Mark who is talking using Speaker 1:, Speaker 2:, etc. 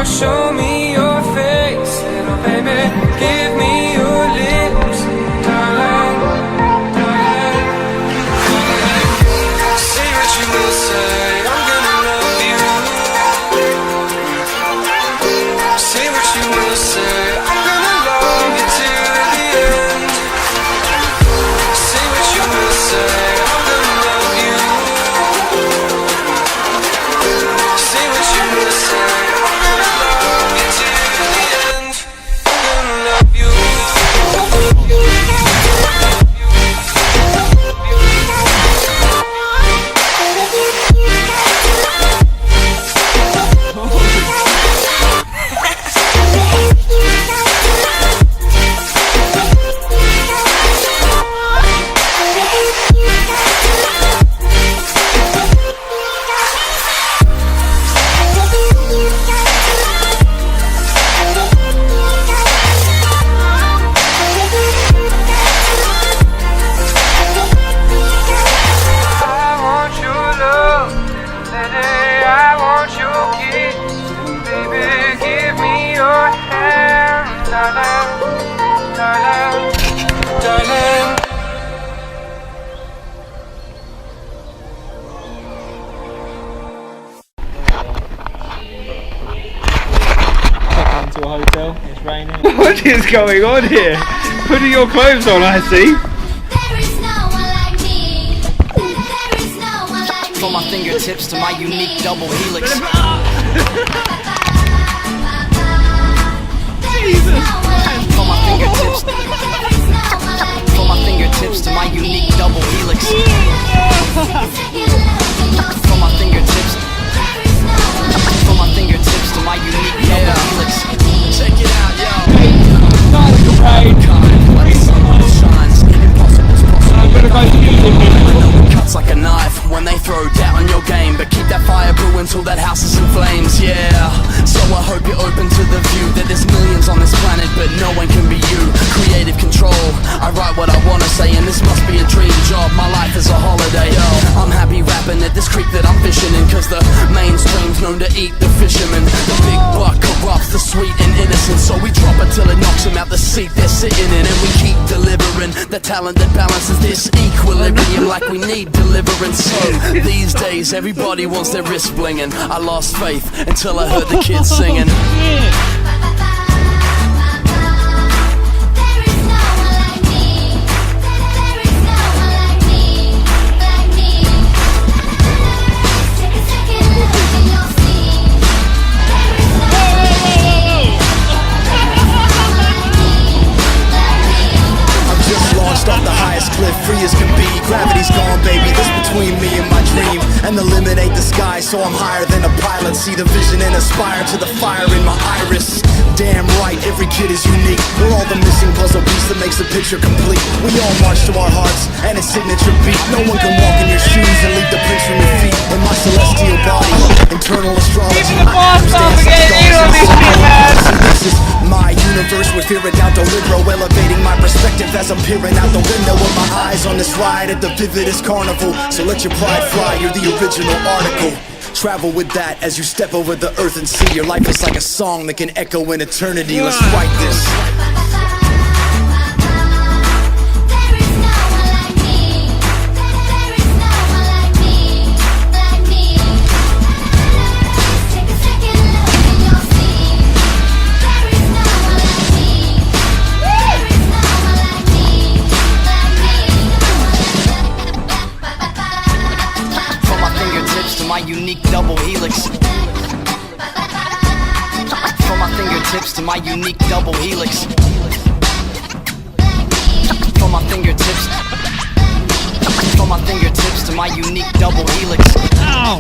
Speaker 1: Show me your face, little baby. Give me your lips, darling, darling. Say what you will say, I'm gonna love you. Say what you will say, I'm gonna love you till the end. Say what you will say, I'm gonna love you. Say what you will say.
Speaker 2: To a hotel, it's raining.
Speaker 3: What is going on here? Putting your clothes on, I see.
Speaker 4: From my fingertips to my unique double helix.
Speaker 3: Jesus.
Speaker 4: From my fingertips. From my fingertips to my unique double helix. From my fingertips. From my fingertips to my unique double helix. Check it out, yo. Cuts like a knife when they throw doubt on your game, but keep that fire brewing till that house is in flames. Yeah, so I hope you're open to the view that there's millions on this planet, but no one can be you. Creative control, I write what I wanna say, and this must be a dream job. My life is a holiday, yo. I'm happy rapping at this creek that I'm fishing in, cause the mainstream's known to eat the fishermen. The big buck corrupts the sweet and innocent, so we drop it till it knocks them out the seat they're sitting in, and we keep delivering the talent that balances this equilibrium like we need deliverance. So these days everybody wants their wrist blinging. I lost faith until I heard the kids singing.
Speaker 5: Free as can be, gravity's gone baby, this between me and my dream. And the limit ain't the sky, so I'm higher than a pilot. See the vision and aspire to the fire in my iris. Damn right, every kid is unique. We're all the missing puzzle piece that makes the picture complete. We all march to our hearts and its signature beat. No one can walk in your shoes and leave the prints from your feet. In my celestial body, internal astrology, I understand some stars. This is my universe with fear and doubt, Libro, elevating my perspective as I'm peering out the window of my eyes on this ride at the vividest carnival. So let your pride fly, you're the original article. Travel with that as you step over the earth and see. Your life is like a song that can echo in eternity. Let's write this.
Speaker 4: My unique double helix. From my fingertips to my unique double helix. From my fingertips. From my fingertips to my unique double helix.
Speaker 3: Ow!